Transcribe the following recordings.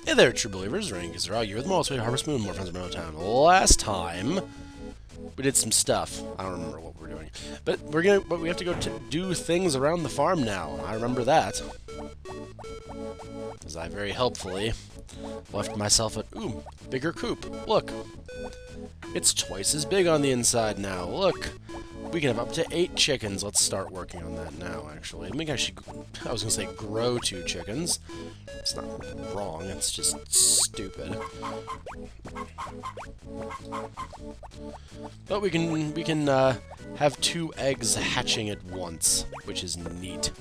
Hey there, true believers. Rank is Raw. You're with Moss. We Harvest Moon. More friends of my own town. Last time, we did some stuff. I don't remember what we're doing, but we have to go to do things around the farm now. I remember that, because I very helpfully left myself a bigger coop. Look, it's twice as big on the inside now. Look. We can have up to 8 chickens. Let's start working on that now, actually. I think I was going to say grow 2 chickens. It's not wrong, it's just stupid. But we can have 2 eggs hatching at once, which is neat.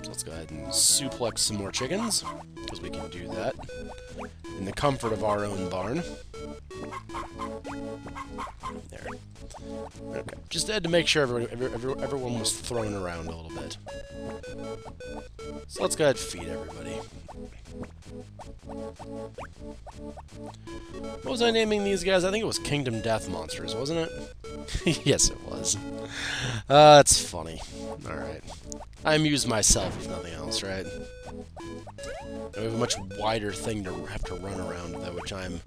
So let's go ahead and suplex some more chickens, because we can do that in the comfort of our own barn. There. Okay. Just had to make sure everyone was thrown around a little bit. So let's go ahead and feed everybody. What was I naming these guys? I think it was Kingdom Death Monsters, wasn't it? Yes, it was. That's funny. Alright. I amuse myself, if nothing else, right? We have a much wider thing to have to run around, though, which I'm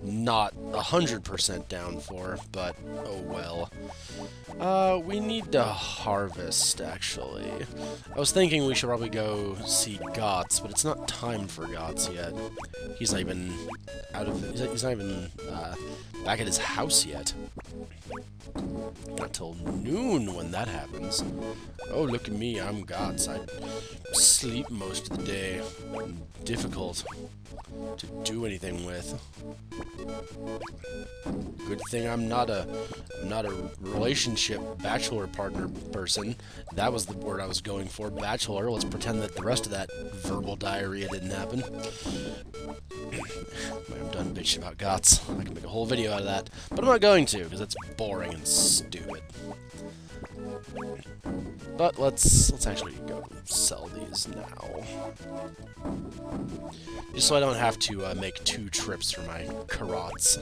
not 100% down for, but oh well. We need to harvest, actually. I was thinking we should probably go see Gots, but it's not time for Gots yet. He's not even he's not even back at his house yet. Not till noon when that happens. Oh, look at me, I'm Gots. I sleep most of the day. Difficult to do anything with. Good thing I'm not a relationship bachelor partner person. That was the word I was going for, bachelor. Let's pretend that the rest of that verbal diarrhea didn't happen. I'm done bitching about Gots. I can make a whole video out of that, but I'm not going to, because it's boring and stupid. But let's actually go sell these now. Just so I don't have to make 2 trips for my carrots.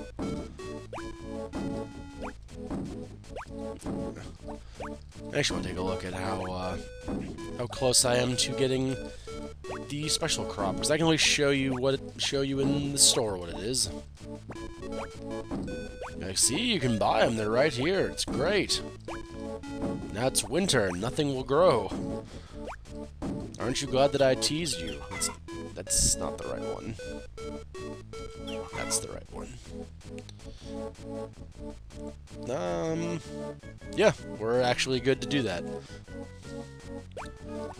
I actually want to take a look at how close I am to getting the special crop, because I can only show you in the store what it is. Like, see, you can buy them. They're right here. It's great. Now it's winter and nothing will grow. Aren't you glad that I teased you? That's not the right one. That's the right one. Yeah, we're actually good to do that.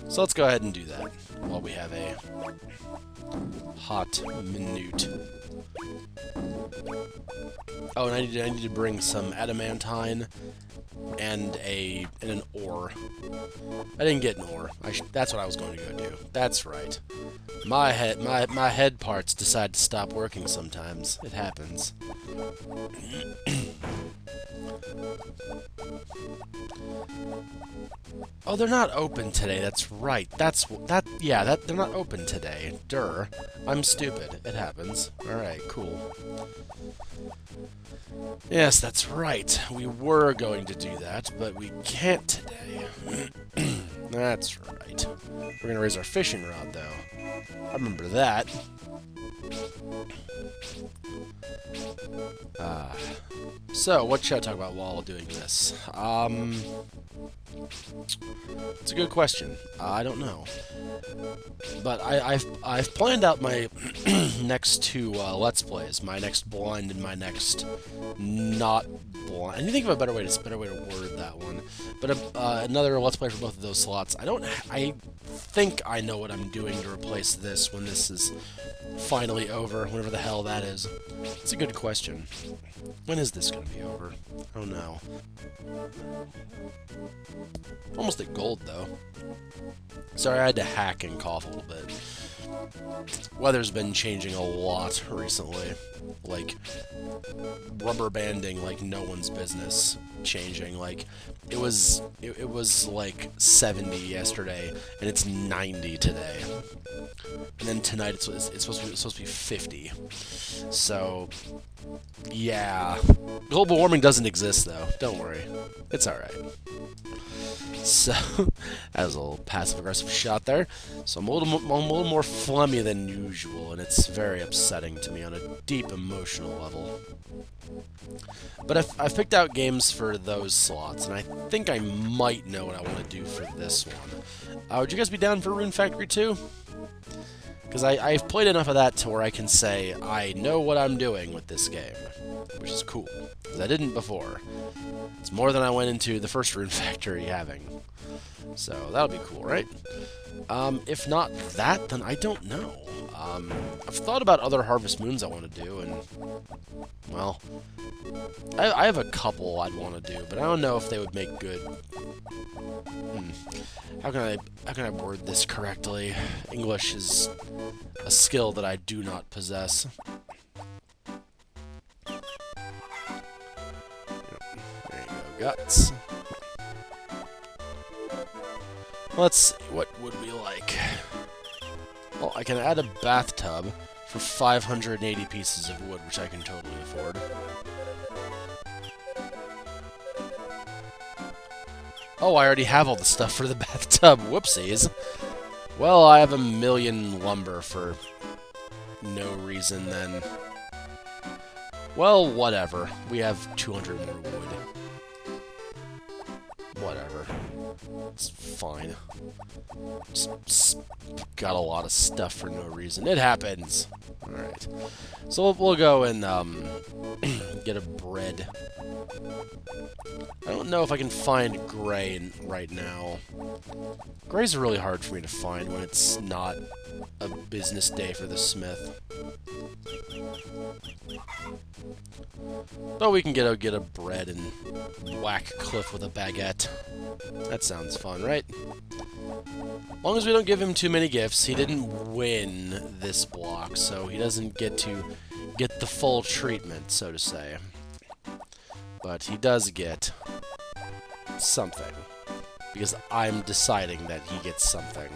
So let's go ahead and do that while we have a hot minute. Oh, and I need to bring some adamantine and an ore. I didn't get an ore. That's what I was going to go do. That's right. My head parts decide to stop working sometimes. It happens. Oh, they're not open today. That's right. Yeah, they're not open today. Durr. I'm stupid. It happens. Alright, cool. Yes, that's right. We were going to do that, but we can't today. That's right. We're going to raise our fishing rod, though. I remember that. So, what should I talk about while doing this? It's a good question. I don't know. But I've planned out my next 2 Let's Plays. My next blind and my next not blind. I need to think of a better way to word that one. But another Let's Play for both of those slots. I think I know what I'm doing to replace this when this is finally over, whenever the hell that is. It's a good question. When is this going to be over? I don't know. Almost at gold, though. Sorry, I had to hack and cough a little bit. Weather's been changing a lot recently. Like, rubber banding like no one's business changing. Like, it was like 70 yesterday, and it's 90 today. And then tonight it's supposed to be 50. So, yeah. Global warming doesn't exist, though. Don't worry. It's alright. So, that was a little passive-aggressive shot there. So I'm a little more phlegmy than usual, and it's very upsetting to me on a deep emotional level. But I've picked out games for those slots, and I think I might know what I want to do for this one. Would you guys be down for Rune Factory 2? Because I've played enough of that to where I can say I know what I'm doing with this game, which is cool, because I didn't before. It's more than I went into the first Rune Factory having. So that'll be cool, right? If not that, then I don't know. I've thought about other Harvest Moons I want to do, and, well, I have a couple I'd want to do, but I don't know if they would make good. How can I word this correctly? English is a skill that I do not possess. There you go, guts. Let's see, what would we like? Well, I can add a bathtub for 580 pieces of wood, which I can totally afford. Oh, I already have all the stuff for the bathtub. Whoopsies. Well, I have 1,000,000 lumber for no reason, then. Well, whatever. We have 200 more wood. Whatever. It's fine. Just got a lot of stuff for no reason. It happens. Alright. So we'll go and get a bread. I don't know if I can find gray right now. Gray's really hard for me to find when it's not a business day for the smith. But we can get a bread and whack Cliff with a baguette. That sounds fun, right? As long as we don't give him too many gifts. He didn't win this block, so he doesn't get to get the full treatment, so to say. But he does get something, because I'm deciding that he gets something.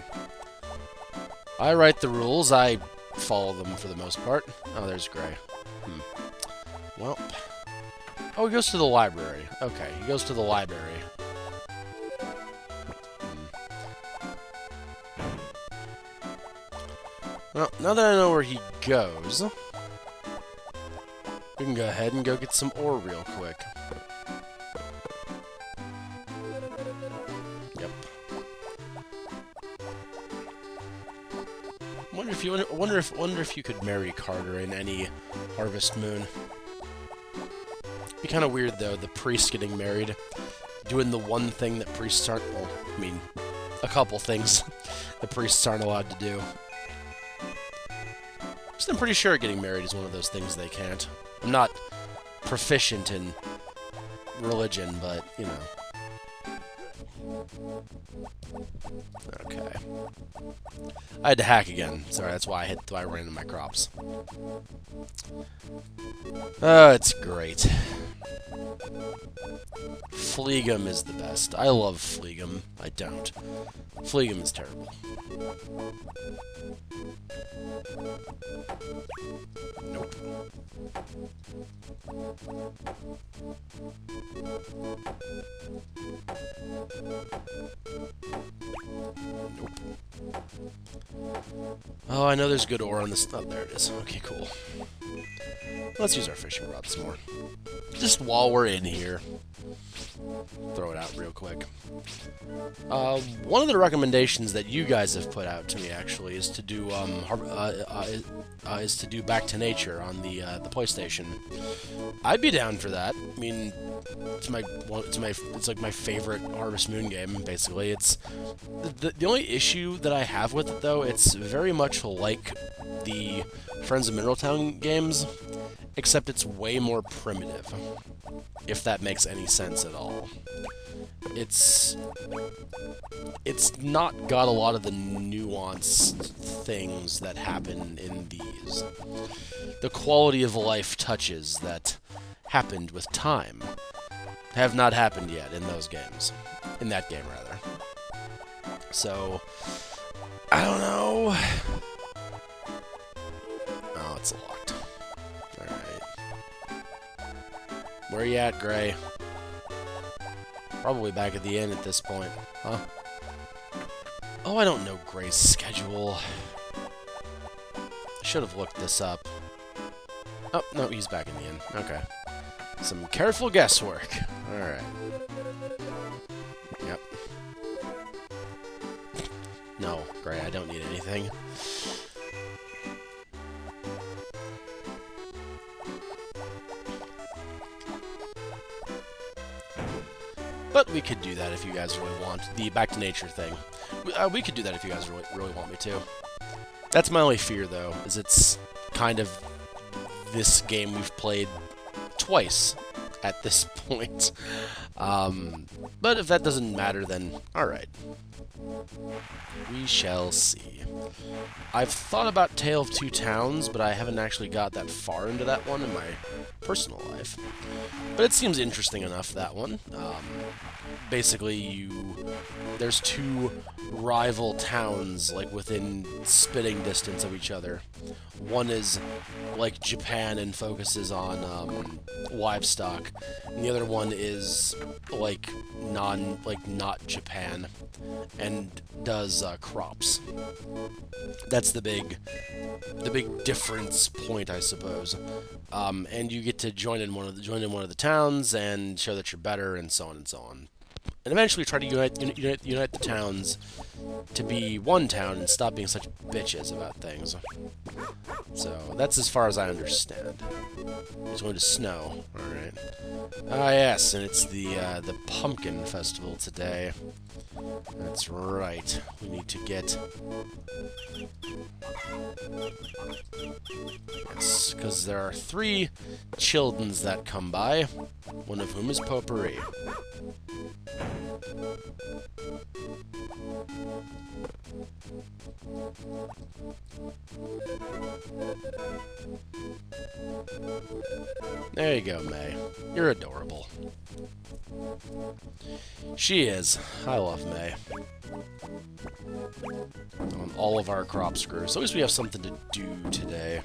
I write the rules, I follow them for the most part. Oh, there's Gray. Well, oh, he goes to the library. Okay, he goes to the library. Well, now that I know where he goes, we can go ahead and go get some ore real quick. Yep. Wonder if you could marry Carter in any Harvest Moon. Be kind of weird though, the priest getting married, doing the one thing that priests aren't. Well, I mean, a couple things that priests aren't allowed to do. I'm pretty sure getting married is one of those things they can't. I'm not proficient in religion, but, you know. Okay. I had to hack again. Sorry, that's why I ran into my crops. Oh, it's great. Fleegum is the best. I love Fleegum. I don't. Fleegum is terrible. Nope. Nope. Oh, I know there's good ore on this. Oh, there it is. Okay, cool. Let's use our fishing rod some more. Just while we're in here. Throw it out real quick. One of the recommendations that you guys have put out to me actually is to do Back to Nature on the PlayStation. I'd be down for that. I mean, it's like my favorite Harvest Moon game. Basically, it's the only issue that I have with it though. It's very much like the Friends of Mineral Town games, except it's way more primitive. If that makes any sense at all. It's not got a lot of the nuanced things that happen in these. The quality of life touches that happened with time have not happened yet in those games. In that game, rather. So, I don't know. Oh, it's locked. Alright. Where you at, Gray? Probably back at the inn at this point. Huh? Oh, I don't know Gray's schedule. Should have looked this up. Oh, no, he's back in the inn. Okay. Some careful guesswork. Alright. Yep. No, Gray, I don't need anything. But we could do that if you guys really want. The back to nature thing. We could do that if you guys really want me to. That's my only fear, though, is it's kind of this game we've played twice at this point. But if that doesn't matter, then alright. We shall see. I've thought about Tale of Two Towns, but I haven't actually got that far into that one in my personal life. But it seems interesting enough, that one. Basically, there's two rival towns, like, within spitting distance of each other. One is, like, Japan and focuses on, livestock, and the other one is, like, not Japan, and does, crops. That's the big difference point, I suppose. And you get to join in one of the towns and show that you're better, and so on and so on. And eventually try to unite the towns to be one town and stop being such bitches about things. So that's as far as I understand. It's going to snow. All right. Ah, yes, and it's the pumpkin festival today. That's right. We need to get. Yes, because there are 3 childrens that come by, one of whom is Potpourri. There you go, May. You're adorable. She is. I love May. All of our crops grew, so at least we have something to do today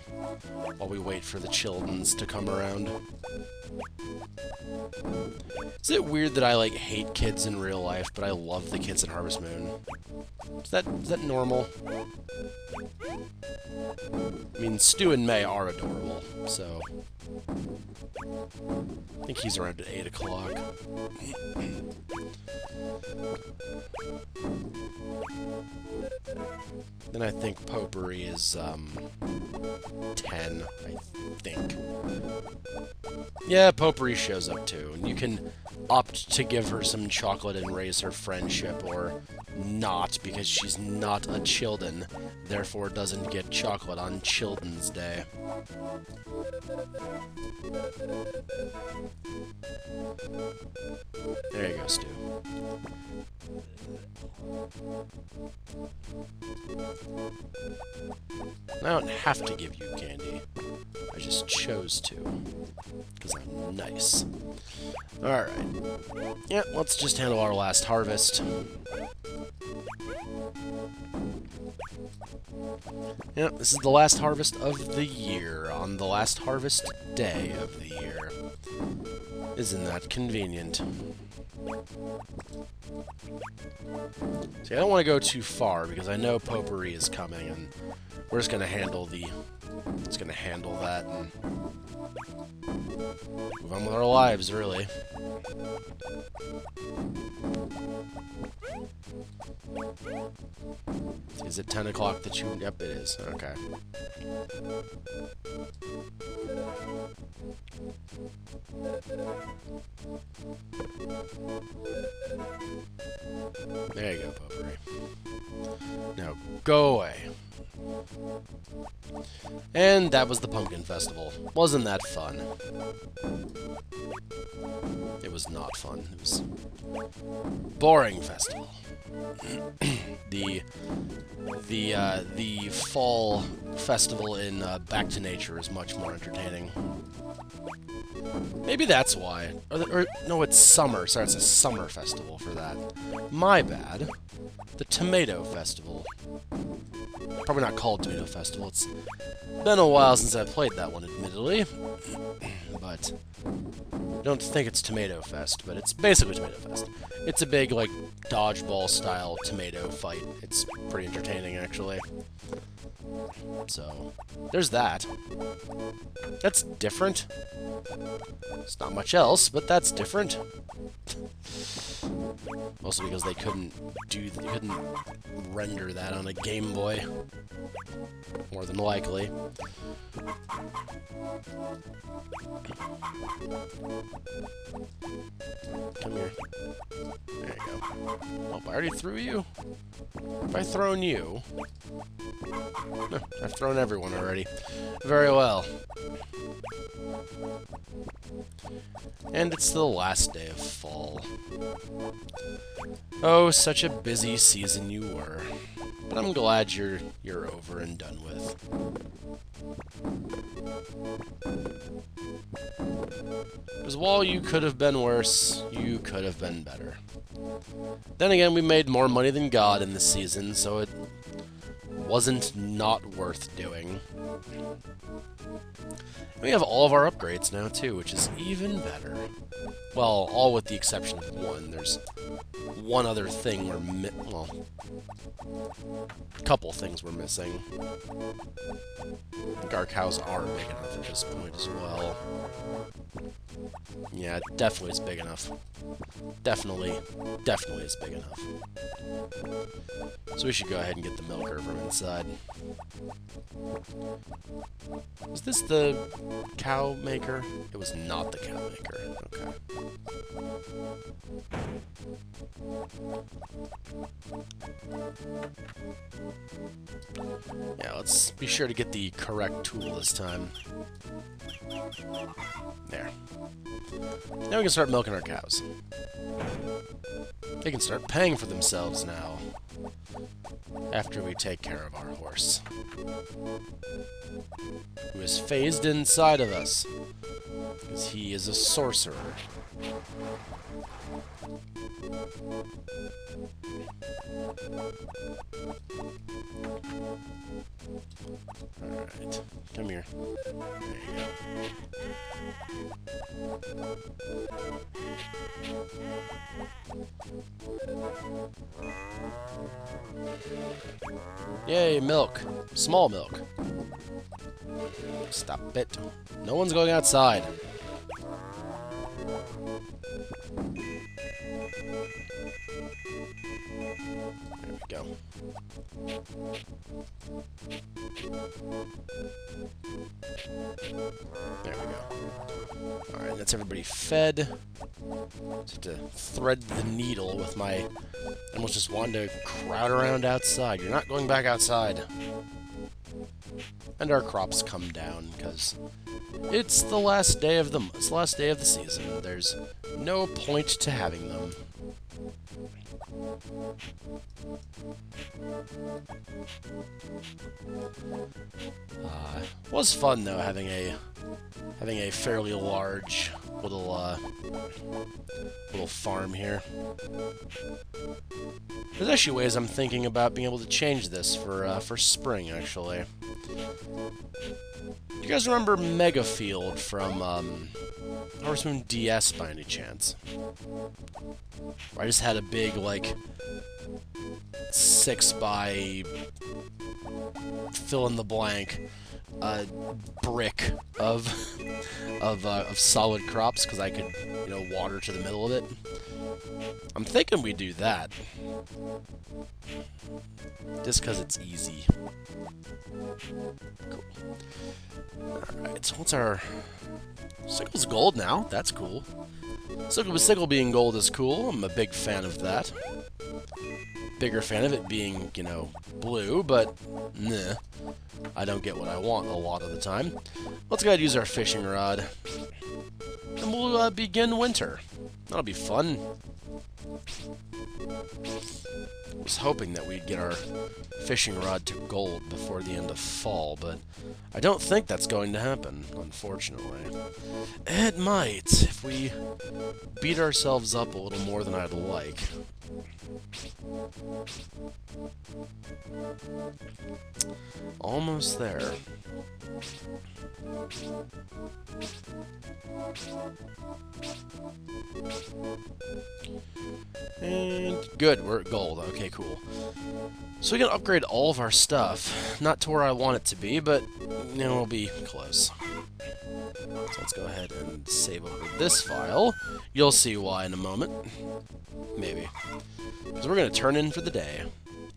while we wait for the childrens to come around. Is it weird that I, like, hate kids in real life, but I love the kids in Harvest Moon? Is that normal? I mean, Stu and May are adorable, so I think he's around at 8 o'clock. Then I think Potpourri is, 10, I think. Yeah, Potpourri shows up too, and you can opt to give her some chocolate and raise her friendship, or not, because she's not a children, therefore doesn't get chocolate on Children's Day. There you go, Stu. I don't have to give you candy. I just chose to, because I'm nice. Alright. Yeah, let's just handle our last harvest. Yeah, this is the last harvest of the year, on the last harvest day of the year. Isn't that convenient? See, I don't want to go too far, because I know Potpourri is coming, and we're just going to handle that, and move on with our lives, really. Is it 10 o'clock that you... Yep, it is. Okay. There you go, Potpourri. Now, go away. And that was the Pumpkin Festival. Wasn't that fun? It was not fun. It was boring festival. The fall festival in Back to Nature is much more entertaining. Maybe that's why. Or no, it's summer. Sorry, it's a summer festival for that. My bad. The Tomato Festival. Probably not called Tomato Festival. It's been a while since I played that one, admittedly. But I don't think it's Tomato Fest, but it's basically Tomato Fest. It's a big, like, dodgeball-style tomato fight. It's pretty entertaining, actually. So, there's that. That's different. It's not much else, but that's different. Mostly because they couldn't render that on a Game Boy. More than likely. Come here. There you go. Oh, I already threw you? Have I thrown you? No, I've thrown everyone already. Very well. And it's the last day of fall. Oh, such a busy season you were. But I'm glad you're over and done with. Because while you could have been worse, you could have been better. Then again, we made more money than God in this season, so it wasn't not worth doing. We have all of our upgrades now, too, which is even better. Well, all with the exception of one. There's one other thing well, a couple things we're missing. I think our cows are big enough at this point as well. Yeah, definitely it's big enough. Definitely it's big enough. So we should go ahead and get the milker from inside. Was this the cow maker? It was not the cow maker. Okay. Yeah, let's be sure to get the correct tool this time. There. Now we can start milking our cows. They can start paying for themselves now, after we take care of our horse, who is phased inside of us, because he is a sorcerer. Alright, come here. There you go. Yay, milk. Small milk. Stop it. No one's going outside. There we go. There we go. Alright, that's everybody fed. Just have to thread the needle with my... I almost just wanted to crowd around outside. You're not going back outside. And our crops come down, because it's the last day of the season. There's no point to having them. It was fun though, having a fairly large little farm here. There's actually ways I'm thinking about being able to change this for spring, actually. Do you guys remember Mega Field from Harvest Moon DS by any chance? Where I just had a big, like, 6 by fill in the blank brick of solid crops because I could, you know, water to the middle of it. I'm thinking we do that. Just because it's easy. Cool. Alright, so what's our... Sickle's gold now. That's cool. Sickle being gold is cool. I'm a big fan of that. Bigger fan of it being, you know, blue, but nah. I don't get what I want a lot of the time. Let's go ahead and use our fishing rod. And we'll begin winter. That'll be fun. I was hoping that we'd get our fishing rod to gold before the end of fall, but I don't think that's going to happen, unfortunately. It might, if we beat ourselves up a little more than I'd like. Almost there. And good, we're at gold. Okay, cool. So we can upgrade all of our stuff. Not to where I want it to be, but we'll be close. So let's go ahead and save over this file. You'll see why in a moment. Maybe. So we're going to turn in for the day.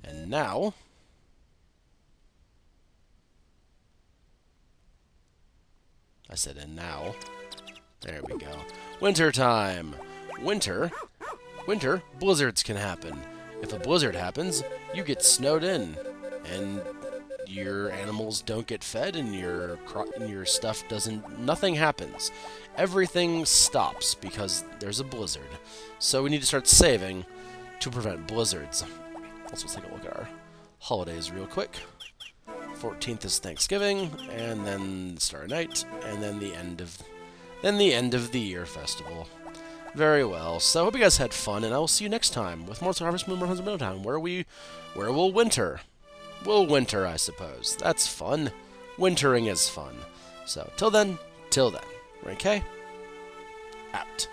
And now... I said and now. There we go. Winter time. Winter, blizzards can happen. If a blizzard happens, you get snowed in, and your animals don't get fed, and your stuff doesn't. Nothing happens. Everything stops because there's a blizzard. So we need to start saving to prevent blizzards. Let's take a look at our holidays real quick. 14th is Thanksgiving, and then Starry Night, and then the end of the year festival. Very well. So I hope you guys had fun, and I will see you next time with more Harvest Moon, more Huns of Middle Town, where we'll winter. We'll winter, I suppose. That's fun. Wintering is fun. So till then, okay? Out.